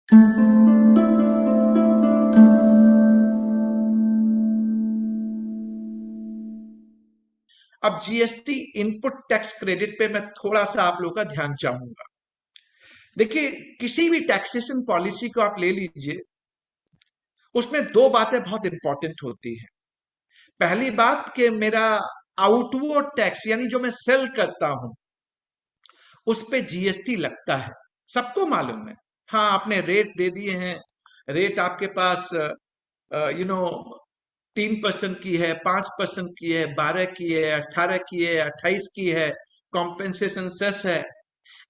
अब GST input tax credit पे मैं थोड़ा सा आप लोगों का ध्यान चाहूंगा। देखिए, किसी भी टैक्सेशन पॉलिसी को आप ले लीजिए, उसमें दो बातें बहुत इंपॉर्टेंट होती हैं। पहली बात कि मेरा आउटवर्ड टैक्स यानी जो मैं सेल करता हूं उस पे जीएसटी लगता है, सबको मालूम है। हाँ, आपने रेट दे दिए हैं, रेट आपके पास 3% की है, 5% की है, 12 की है, 18 की है, 28 की है, कॉम्पेंसेशन सेस है।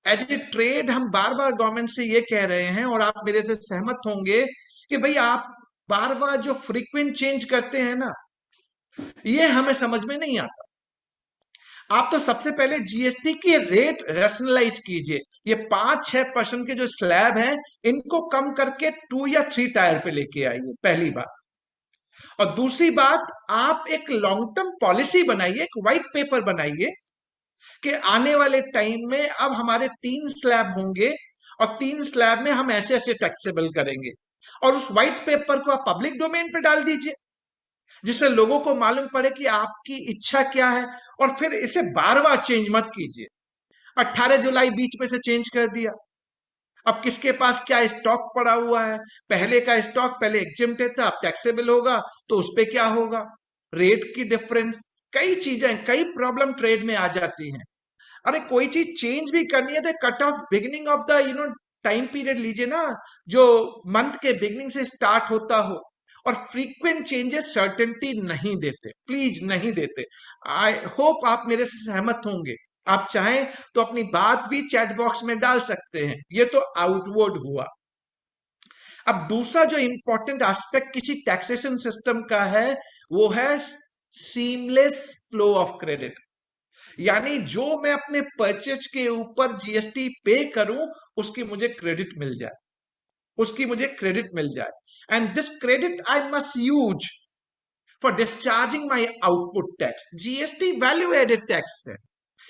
एज ए ट्रेड हम बार बार गवर्नमेंट से ये कह रहे हैं, और आप मेरे से सहमत होंगे कि भाई आप बार बार जो फ्रीक्वेंट चेंज करते हैं ना, ये हमें समझ में नहीं आता। आप तो सबसे पहले जीएसटी की रेट रैशनलाइज कीजिए। ये 5-6% के जो स्लैब हैं, इनको कम करके 2 या 3 टायर पे लेके आइए, पहली बात। और दूसरी बात, आप एक लॉन्ग टर्म पॉलिसी बनाइए, एक व्हाइट पेपर बनाइए कि आने वाले टाइम में अब हमारे 3 स्लैब होंगे और 3 स्लैब में हम ऐसे ऐसे टैक्सेबल करेंगे। और उस व्हाइट पेपर को आप पब्लिक डोमेन पे डाल दीजिए, जिससे लोगों को मालूम पड़े कि आपकी इच्छा क्या है। और फिर इसे बार बार चेंज मत कीजिए। 18 जुलाई बीच में से चेंज कर दिया, अब किसके पास क्या स्टॉक पड़ा हुआ है, पहले का स्टॉक पहले एग्जेम्प्टेड था, अब टैक्सेबल होगा, तो उस पे क्या होगा, रेट की डिफरेंस, कई चीजें, कई प्रॉब्लम ट्रेड में आ जाती हैं। अरे कोई चीज चेंज भी करनी है तो cut off beginning of the time period लीजिए ना, जो मंथ के बिगिनिंग से स्टार्ट होता हो। और फ्रीक्वेंट चेंजेस सर्टेनिटी नहीं देते, प्लीज नहीं देते। आई होप आप मेरे से सहमत होंगे। आप चाहें तो अपनी बात भी चैट बॉक्स में डाल सकते हैं। ये तो आउटवर्ड हुआ। अब दूसरा जो इंपॉर्टेंट एस्पेक्ट किसी टैक्सेशन सिस्टम का है, वो है सीमलेस फ्लो ऑफ क्रेडिट। यानी जो मैं अपने परचेज के ऊपर जीएसटी पे करूं, उसकी मुझे क्रेडिट मिल जाए, उसकी मुझे क्रेडिट मिल जाए। And this credit I must use for discharging my output tax. GST value added tax है,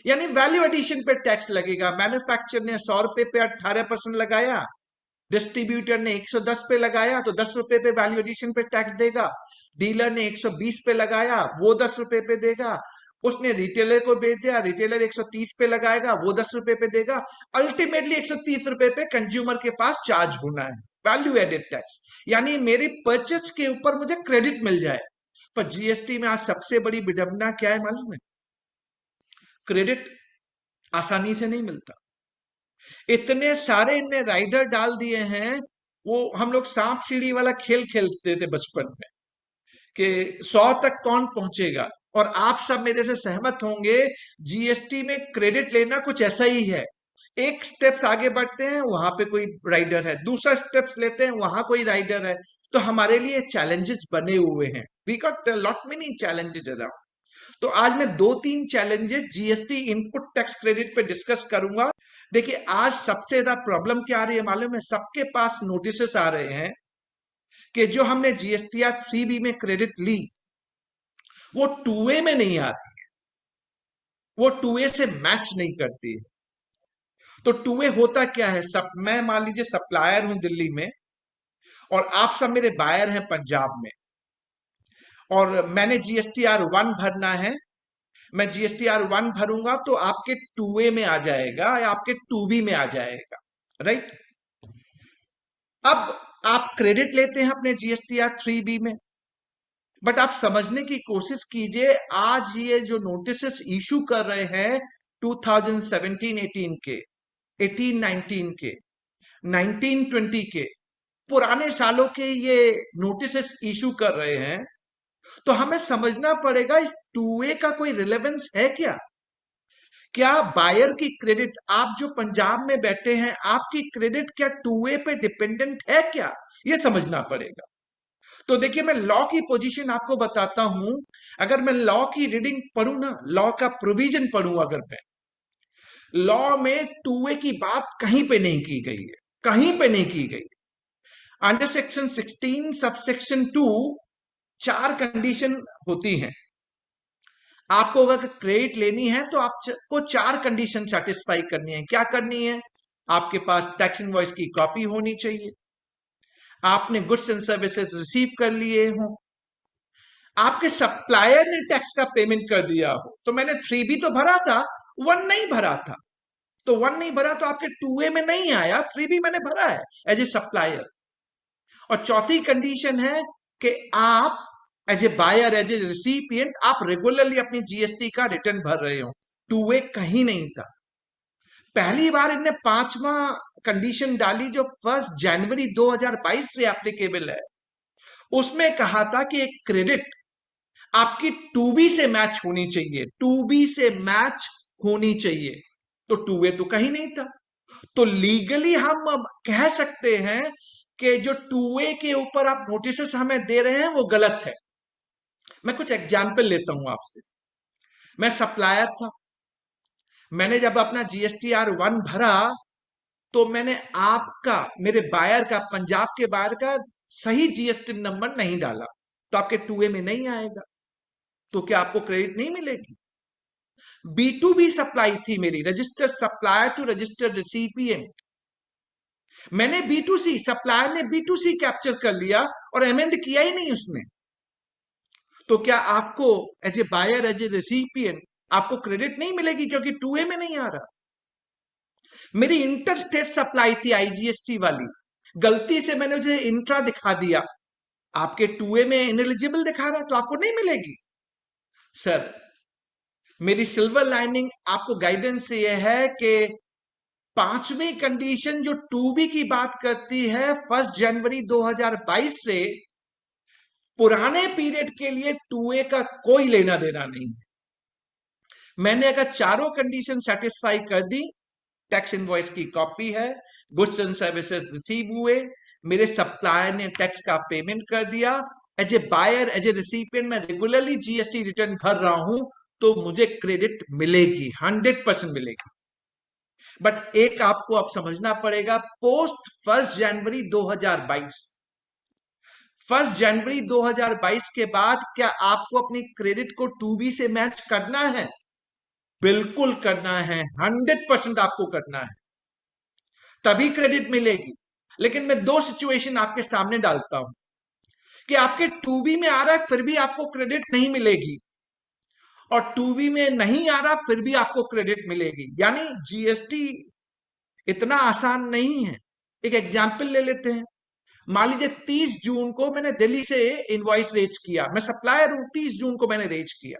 यानी वैल्यू एडिशन पे टैक्स लगेगा। मैन्युफैक्चरर ने 100 रुपए पे 18% लगाया, डिस्ट्रीब्यूटर ने 110 पे लगाया तो 10 रुपए पे वैल्यू एडिशन पे टैक्स देगा। डीलर ने 120 पे लगाया, वो 10 रुपए पे देगा। उसने रिटेलर को बेच दिया, रिटेलर 130 पे लगाएगा, वो 10 रुपए पे देगा। अल्टीमेटली 130 रुपए पे कंज्यूमर के पास चार्ज होना है, वैल्यू एडेड टैक्स। यानी मेरी परचेज के ऊपर मुझे क्रेडिट मिल जाए। पर जीएसटी में आज सबसे बड़ी विडंबना क्या है मालूम है? क्रेडिट आसानी से नहीं मिलता। इतने सारे इनने राइडर डाल दिए हैं। वो हम लोग सांप सीढ़ी वाला खेल खेलते थे बचपन में कि 100 तक कौन पहुंचेगा। और आप सब मेरे से सहमत होंगे, जीएसटी में क्रेडिट लेना कुछ ऐसा ही है। एक स्टेप्स आगे बढ़ते हैं, वहां पे कोई राइडर है, दूसरा स्टेप्स लेते हैं, वहां कोई राइडर है। तो हमारे लिए चैलेंजेस बने हुए हैं। We got lot many challenges around. तो आज मैं 2-3 challenges GST input tax credit पे डिस्कस करूंगा। देखिए, आज सबसे ज्यादा प्रॉब्लम क्या आ रही है मालूम है? सबके पास नोटिस आ रहे हैं कि जो हमने जीएसटीआर 3B में क्रेडिट ली, वो 2A में नहीं आ रही, वो 2A से मैच नहीं करती है। तो 2A होता क्या है? सब मैं मान लीजिए सप्लायर हूं दिल्ली में, और आप सब मेरे बायर हैं पंजाब में, और मैंने जीएसटीआर 1 भरना है। मैं जीएसटीआर 1 भरूंगा तो आपके 2A में आ जाएगा या आपके 2B में आ जाएगा, राइट? अब आप क्रेडिट लेते हैं अपने जीएसटीआर 3B में, बट आप समझने की कोशिश कीजिए, आज ये जो नोटिस इशू कर रहे हैं 2017-18 के, 18-19 के, 19-20 के, पुराने सालों के ये नोटिस इशू कर रहे हैं, तो हमें समझना पड़ेगा इस 2A का कोई रिलेवेंस है क्या? क्या बायर की क्रेडिट, आप जो पंजाब में बैठे हैं, आपकी क्रेडिट क्या 2A पे डिपेंडेंट है क्या? ये समझना पड़ेगा। तो देखिए, मैं लॉ की पोजीशन आपको बताता हूं। अगर मैं लॉ की रीडिंग पढ़ूं ना, लॉ का प्रोविजन पढ़ूं, अगर मैं लॉ में 2A की बात कहीं पे नहीं की गई है, कहीं पे नहीं की गई। Under section 16 sub section 2 4 condition होती हैं। आपको अगर क्रेडिट लेनी है तो आपको 4 कंडीशन सेटिस्फाई करनी है। क्या करनी है? आपके पास टैक्स इनवॉइस की कॉपी होनी चाहिए, आपने गुड्स एंड सर्विसेज रिसीव कर लिए हो, आपके सप्लायर ने टैक्स का पेमेंट कर दिया हो, तो मैंने 3B तो भरा था, 1 नहीं भरा था, तो 1 नहीं भरा तो आपके 2A में नहीं आया, 3B मैंने भरा है एज ए सप्लायर। और चौथी कंडीशन है कि आप as a buyer, as a recipient, आप रेगुलरली अपनी जीएसटी का रिटर्न भर रहे हो। 2A कहीं नहीं था। पहली बार इनने 5वां कंडीशन डाली जो 1 जनवरी 2022 से एप्लीकेबल है। उसमें कहा था कि एक क्रेडिट आपकी 2B से मैच होनी चाहिए, 2B से मैच होनी चाहिए। तो 2A तो कहीं नहीं था। तो लीगली हम अब कह सकते हैं कि जो 2A के ऊपर आप नोटिस हमें दे रहे हैं वो गलत है। मैं कुछ एग्जाम्पल लेता हूं आपसे। मैं सप्लायर था, मैंने जब अपना GSTR 1 भरा तो मैंने आपका, मेरे बायर का, पंजाब के बायर का सही जीएसटी नंबर नहीं डाला, तो आपके 2A में नहीं आएगा। तो क्या आपको क्रेडिट नहीं मिलेगी? B2B सप्लाई थी मेरी, registered supplier to registered recipient. मैंने B2C, सप्लायर ने B2C कैप्चर कर लिया और अमेंड किया ही नहीं उसमें। तो क्या आपको as a buyer, as a recipient, आपको क्रेडिट नहीं मिलेगी क्योंकि 2A में नहीं आ रहा? मेरी इंटर स्टेट सप्लाई थी IGST वाली, गलती से मैंने उसे इंट्रा दिखा दिया, आपके 2A में इनएलिजिबल दिखा रहा, तो आपको नहीं मिलेगी। सर, मेरी सिल्वर लाइनिंग आपको गाइडेंस ये है कि 5वीं कंडीशन जो 2B की बात करती है 1 जनवरी 2022 से, पुराने पीरियड के लिए 2A का कोई लेना देना नहीं है। मैंने अगर चारों कंडीशन सेटिस्फाई कर दी, टैक्स इनवॉइस की कॉपी है, गुड्स एंड सर्विसेज रिसीव हुए, मेरे सप्लायर ने टैक्स का पेमेंट कर दिया, as a buyer, as a recipient मैं रेगुलरली जीएसटी रिटर्न भर रहा हूं, तो मुझे क्रेडिट मिलेगी, 100% मिलेगी। बट एक आपको अब समझना पड़ेगा, पोस्ट 1 जनवरी 2022, 1 जनवरी 2022 के बाद क्या आपको अपनी क्रेडिट को 2B से मैच करना है? बिल्कुल करना है, 100% आपको करना है, तभी क्रेडिट मिलेगी। लेकिन मैं 2 सिचुएशन आपके सामने डालता हूं कि आपके 2B में आ रहा है फिर भी आपको क्रेडिट नहीं मिलेगी, और 2B में नहीं आ रहा फिर भी आपको क्रेडिट मिलेगी। यानी जीएसटी इतना आसान नहीं है। एक एग्जाम्पल ले लेते हैं। मान लीजिए 30 जून को मैंने दिल्ली से इनवॉइस रेज किया, मैं सप्लायर हूं, 30 जून को मैंने रेज किया,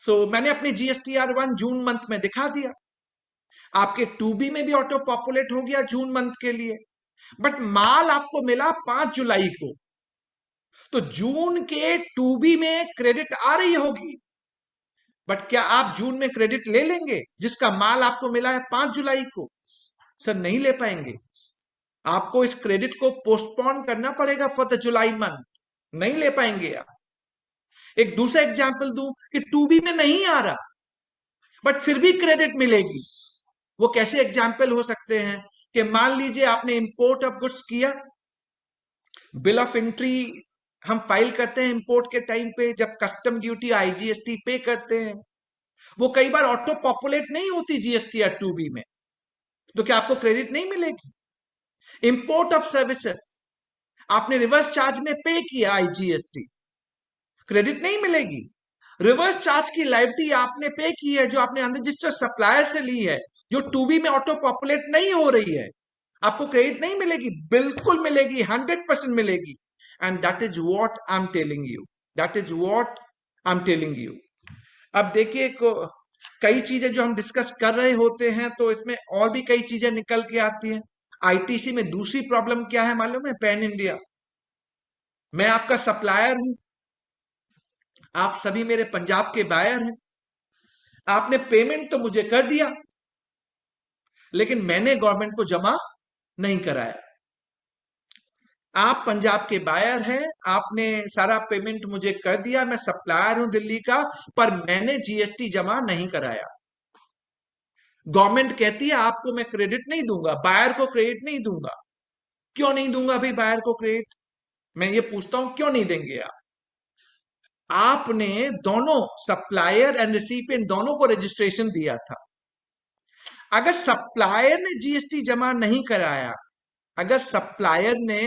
मैंने अपनी GSTR 1 जून मंथ में दिखा दिया, आपके 2B में भी ऑटो पॉपुलेट हो गया जून मंथ के लिए। बट माल आपको मिला 5 जुलाई को, तो जून के 2B में क्रेडिट आ रही होगी, बट क्या आप जून में क्रेडिट ले लेंगे जिसका माल आपको मिला है 5 जुलाई को? सर, नहीं ले पाएंगे। आपको इस क्रेडिट को पोस्टपोन करना पड़ेगा फॉर द जुलाई मंथ, नहीं ले पाएंगे आप। एक दूसरा एग्जाम्पल दूं कि 2B में नहीं आ रहा बट फिर भी क्रेडिट मिलेगी। वो कैसे एग्जाम्पल हो सकते हैं कि मान लीजिए आपने इंपोर्ट ऑफ गुड्स किया, बिल ऑफ एंट्री हम फाइल करते हैं इंपोर्ट के टाइम पे, जब कस्टम ड्यूटी, IGST पे करते हैं, वो कई बार ऑटो पॉपुलेट नहीं होती GSTR 2B में, तो क्या आपको क्रेडिट नहीं मिलेगी? इंपोर्ट ऑफ सर्विसेज आपने रिवर्स चार्ज में पे किया IGST, क्रेडिट नहीं मिलेगी। रिवर्स चार्ज की लायबिलिटी आपने पे की है जो आपने अनरजिस्टर्ड सप्लायर से ली है, जो 2B में ऑटो पॉपुलेट नहीं हो रही है, आपको क्रेडिट नहीं मिलेगी? बिल्कुल मिलेगी, 100% मिलेगी। And that is what I am telling you, that is what I am telling you. अब देखिए, कई चीजें जो हम डिस्कस कर रहे होते हैं तो इसमें और भी कई चीजें निकल के आती हैं। ITC में दूसरी प्रॉब्लम क्या है मालूम है? Pan India. मैं आपका सप्लायर हूं, आप सभी मेरे पंजाब के बायर हैं, आपने पेमेंट तो मुझे कर दिया लेकिन मैंने गवर्नमेंट को जमा नहीं कराया। आप पंजाब के बायर हैं, आपने सारा पेमेंट मुझे कर दिया, मैं सप्लायर हूं दिल्ली का, पर मैंने GST जमा नहीं कराया। गवर्नमेंट कहती है आपको मैं क्रेडिट नहीं दूंगा, बायर को क्रेडिट नहीं दूंगा। क्यों नहीं दूंगा भाई बायर को क्रेडिट? मैं ये पूछता हूं, क्यों नहीं देंगे आप? आपने दोनों, सप्लायर एंड रिसिपिएंट दोनों को रजिस्ट्रेशन दिया था। अगर सप्लायर ने GST जमा नहीं कराया अगर सप्लायर ने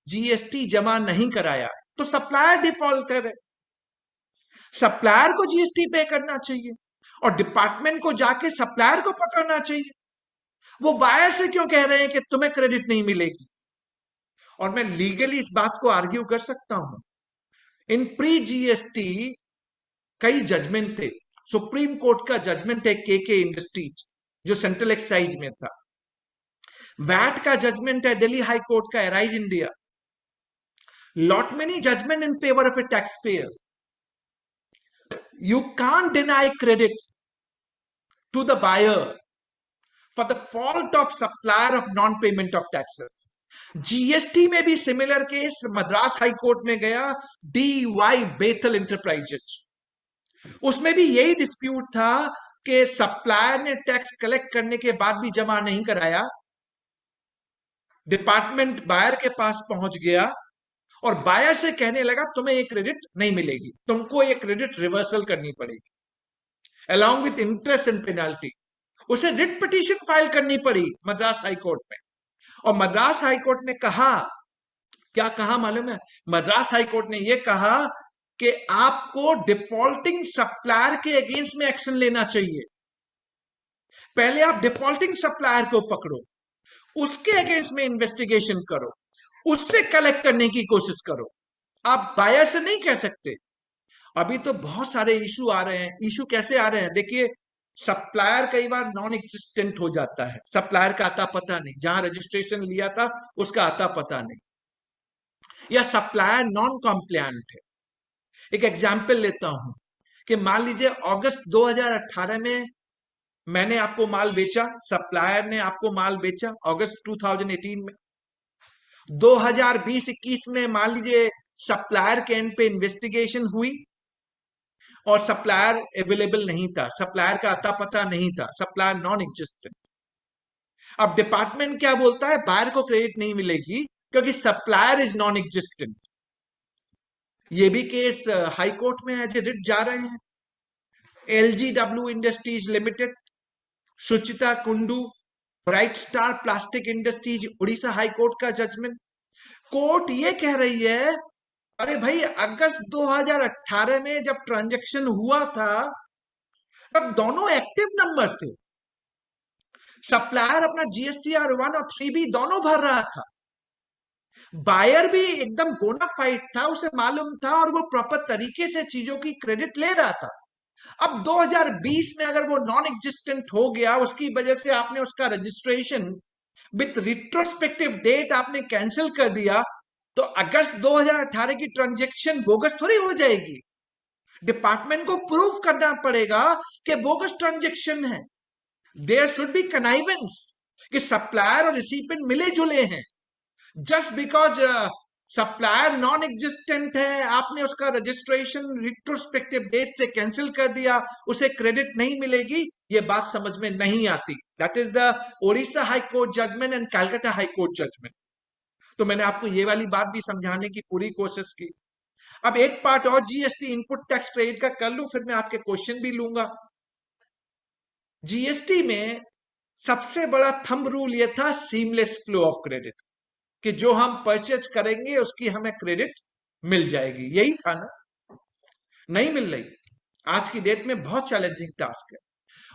जीएसटी जमा नहीं कराया तो सप्लायर डिफॉल्टर है, सप्लायर को जीएसटी पे करना चाहिए और डिपार्टमेंट को जाके सप्लायर को पकड़ना चाहिए। वो बायर से क्यों कह रहे हैं कि तुम्हें क्रेडिट नहीं मिलेगी? और मैं लीगली इस बात को आर्ग्यू कर सकता हूं। इन प्री जीएसटी कई जजमेंट थे। सुप्रीम कोर्ट का जजमेंट है के इंडस्ट्रीज जो सेंट्रल एक्साइज में था। वैट का जजमेंट है दिल्ली हाई कोर्ट का Arise India. Lot many judgment in favour of a tax payer. You can't deny credit to the buyer for the fault of supplier of non-payment of taxes. GST में भी similar case Madras high court में गया, D Y बेथल enterprises. उसमें भी यही dispute था कि supplier ने टैक्स कलेक्ट करने के बाद भी जमा नहीं कराया। डिपार्टमेंट बायर के पास पहुंच गया और बायर से कहने लगा तुम्हें ये क्रेडिट नहीं मिलेगी, तुमको ये क्रेडिट रिवर्सल करनी पड़ेगी along with interest and penalty. उसे रिट पिटीशन फाइल करनी पड़ी मद्रास हाई कोर्ट में। और मद्रास हाई कोर्ट ने कहा, क्या कहा मालूम है? मद्रास हाई कोर्ट ने यह कहा कि आपको डिफॉल्टिंग सप्लायर के अगेंस्ट में एक्शन लेना चाहिए। पहले आप डिफॉल्टिंग सप्लायर को पकड़ो, उसके अगेंस्ट में इन्वेस्टिगेशन करो, उससे कलेक्ट करने की कोशिश करो। आप बायर से नहीं कह सकते। अभी तो बहुत सारे इशू आ रहे हैं। इशू कैसे आ रहे हैं? देखिए, सप्लायर कई बार नॉन एग्जिस्टेंट हो जाता है, सप्लायर का आता पता नहीं, जहां रजिस्ट्रेशन लिया था उसका आता पता नहीं, या सप्लायर नॉन कॉम्प्लायंट है। एक एग्जांपल लेता हूं कि मान लीजिए अगस्त 2018 में मैंने आपको माल बेचा, सप्लायर ने आपको माल बेचा अगस्त 2018 में। 2020-21 में मान लीजिए सप्लायर के एंड पे इन्वेस्टिगेशन हुई और सप्लायर अवेलेबल नहीं था, सप्लायर का अता पता नहीं था, सप्लायर नॉन एग्जिस्टेंट। अब डिपार्टमेंट क्या बोलता है? बायर को क्रेडिट नहीं मिलेगी क्योंकि सप्लायर इज नॉन एग्जिस्टेंट। ये भी केस हाई कोर्ट में एज ए रिट जा रहे हैं। LGW industries limited, Suchita Kundu, bright star plastic industries, Orissa high court का जजमेंट। कोर्ट ये कह रही है, अरे भाई अगस्त 2018 में जब ट्रांजैक्शन हुआ था तब दोनों एक्टिव नंबर थे। सप्लायर अपना जीएसटीआर 1 और 3 भी दोनों भर रहा था। बायर भी एकदम बोनाफाइड था, उसे मालूम था और वो प्रॉपर तरीके से चीजों की क्रेडिट ले रहा था। अब 2020 में अगर वो नॉन एग्जिस्टेंट हो गया, उसकी वजह से आपने उसका रजिस्ट्रेशन विथ रिट्रोस्पेक्टिव डेट आपने कैंसिल कर दिया, तो अगस्त 2018 की ट्रांजैक्शन बोगस थोड़ी हो जाएगी। डिपार्टमेंट को प्रूव करना पड़ेगा कि बोगस ट्रांजैक्शन है। देयर शुड बी कनाइवेंस कि सप्लायर और रिसिपिएंट मिले जुले हैं। Just because supplier non existent है, आपने उसका रजिस्ट्रेशन रिट्रोस्पेक्टिव डेट से कैंसिल कर दिया, उसे क्रेडिट नहीं मिलेगी, ये बात समझ में नहीं आती। That is the Odisha high court judgment and Calcutta high court judgment. तो मैंने आपको ये वाली बात भी समझाने की पूरी कोशिश की। अब एक पार्ट और जीएसटी इनपुट टैक्स क्रेडिट का कर लूं, फिर मैं आपके क्वेश्चन भी लूंगा। जीएसटी में सबसे बड़ा थंब रूल ये था, सीमलेस फ्लो ऑफ क्रेडिट, कि जो हम परचेज करेंगे उसकी हमें क्रेडिट मिल जाएगी। यही था ना? नहीं मिल रही। आज की डेट में बहुत चैलेंजिंग टास्क है।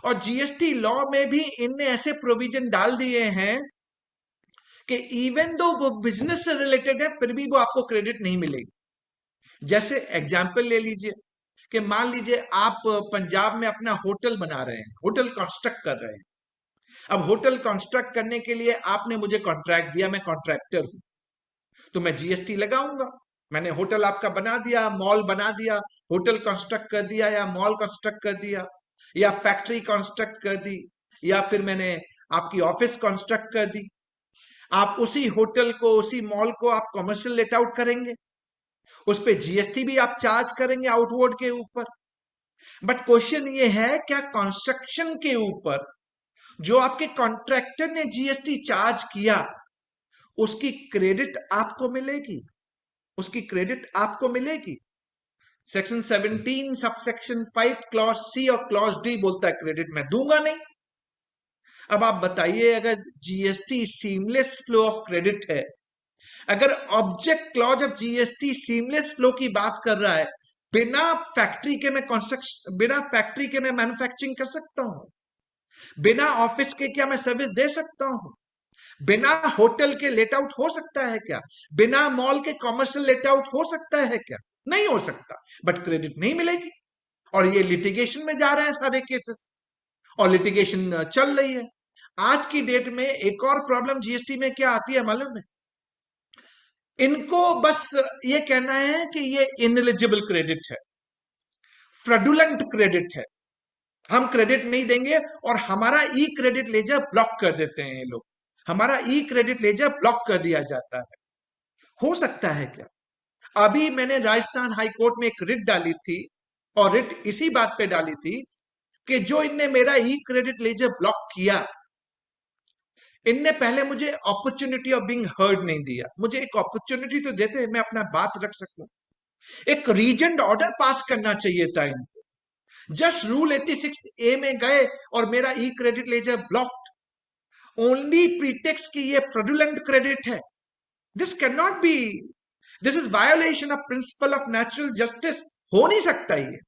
और जीएसटी लॉ में भी इनने ऐसे प्रोविजन डाल दिए हैं कि इवन दो वो बिजनेस से रिलेटेड है फिर भी वो आपको क्रेडिट नहीं मिलेगी। जैसे एग्जाम्पल ले लीजिए कि मान लीजिए आप पंजाब में अपना होटल बना रहे हैं, होटल कंस्ट्रक्ट कर रहे हैं। अब होटल कंस्ट्रक्ट करने के लिए आपने मुझे कॉन्ट्रैक्ट दिया, मैं कॉन्ट्रैक्टर हूं, तो मैं जीएसटी लगाऊंगा। मैंने होटल आपका बना दिया, मॉल बना दिया, होटल कंस्ट्रक्ट कर दिया, या मॉल कंस्ट्रक्ट कर दिया, या फैक्ट्री कंस्ट्रक्ट कर दी, या फिर मैंने आपकी ऑफिस कंस्ट्रक्ट कर दी। आप उसी होटल को, उसी मॉल को आप कमर्शियल लेट आउट करेंगे, उस पर जीएसटी भी आप चार्ज करेंगे आउटवर्ड के ऊपर। बट क्वेश्चन ये है, क्या कंस्ट्रक्शन के ऊपर जो आपके कॉन्ट्रैक्टर ने जीएसटी चार्ज किया उसकी क्रेडिट आपको मिलेगी? उसकी क्रेडिट आपको मिलेगी? सेक्शन 17 सबसेक्शन 5 क्लॉज सी और क्लॉज डी बोलता है क्रेडिट मैं दूंगा नहीं। अब आप बताइए, अगर GST seamless flow of credit है, अगर object clause of GST seamless flow की बात कर रहा है, बिना फैक्ट्री के मैं कंस्ट्रक्शन, बिना फैक्ट्री के मैं मैन्युफैक्चरिंग कर सकता हूं? बिना ऑफिस के क्या मैं सर्विस दे सकता हूं? बिना होटल के लेट आउट हो सकता है क्या? बिना मॉल के कॉमर्शियल लेट आउट हो सकता है क्या? नहीं हो सकता। बट क्रेडिट नहीं मिलेगी, और ये लिटिगेशन में जा रहे हैं सारे केसेस, और लिटिगेशन चल रही है। आज की डेट में एक और प्रॉब्लम जीएसटी में क्या आती है मालूम है? इनको बस ये कहना है कि ये इनएलिजिबल क्रेडिट है, फ्रॉडुलेंट क्रेडिट है, हम क्रेडिट नहीं देंगे, और हमारा ई क्रेडिट लेजर ब्लॉक कर देते हैं ये लोग। हमारा ई क्रेडिट लेजर ब्लॉक कर दिया जाता है। हो सकता है क्या? अभी मैंने राजस्थान हाई कोर्ट में एक रिट डाली थी, और रिट इसी बात पे डाली थी कि जो इनने मेरा ई क्रेडिट लेजर ब्लॉक किया, इनने पहले मुझे अपॉर्चुनिटी ऑफ बीइंग हर्ड नहीं दिया। मुझे एक अपॉर्चुनिटी तो देते, मैं अपना बात रख सकूं। एक रीजेंट ऑर्डर पास करना चाहिए था इनको। जस्ट रूल 86A में गए और मेरा E credit ledger blocked, only pretext कि ये फ्रॉडुलेंट क्रेडिट है। This can not be, this is violation of principle of natural justice. हो नहीं सकता ये,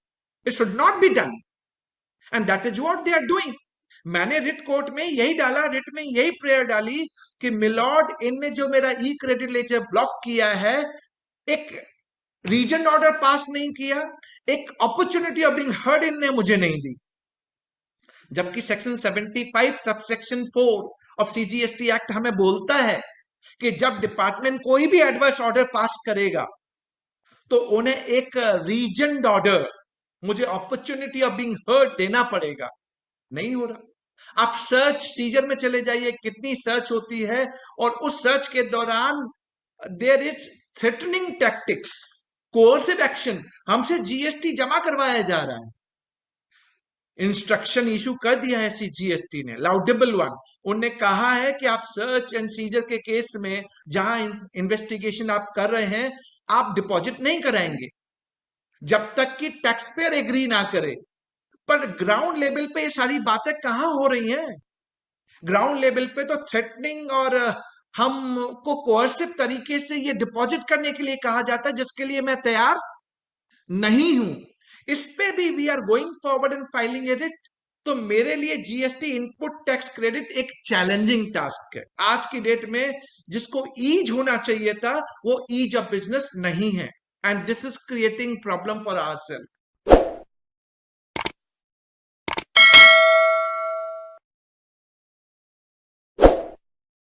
it should not be done, and that is what they are doing. मैंने writ court में यही डाला, रिट में यही प्रेयर डाली कि मिलॉर्ड, इनने जो मेरा ई क्रेडिट लेजर ब्लॉक किया है, एक रीजन ऑर्डर पास नहीं किया, एक अपॉर्चुनिटी ऑफ बीइंग हर्ड इनने मुझे नहीं दी। जबकि section 75 subsection 4 of CGST act हमें बोलता है कि जब डिपार्टमेंट कोई भी एडवर्स ऑर्डर पास करेगा तो उन्हें एक रीजन ऑर्डर, मुझे अपॉर्चुनिटी ऑफ बीइंग हर्ड देना पड़ेगा। नहीं हो रहा। आप सर्च सीजर में चले जाइए, कितनी सर्च होती है, और उस सर्च के दौरान there is threatening tactics, coercive action, हमसे जीएसटी जमा करवाया जा रहा है। इंस्ट्रक्शन इशू कर दिया है सीजीएसटी ने, लाउडेबल वन। उन्होंने कहा है कि आप सर्च एंड सीजर के केस में जहां इन्वेस्टिगेशन आप कर रहे हैं, आप डिपॉजिट नहीं कराएंगे जब तक कि टैक्स पेयर एग्री ना करे। पर ग्राउंड लेवल पे ये सारी बातें कहां हो रही हैं? ग्राउंड लेवल पे तो थ्रेटनिंग और हमको कोर्सिव तरीके से ये डिपॉजिट करने के लिए कहा जाता है, जिसके लिए मैं तैयार नहीं हूं। इस पे भी we are going forward and filing a writ. तो मेरे लिए जीएसटी इनपुट टैक्स क्रेडिट एक चैलेंजिंग टास्क है आज की डेट में। जिसको ईज होना चाहिए था, वो ईज ऑफ बिजनेस नहीं है, and this is creating problem for ourselves.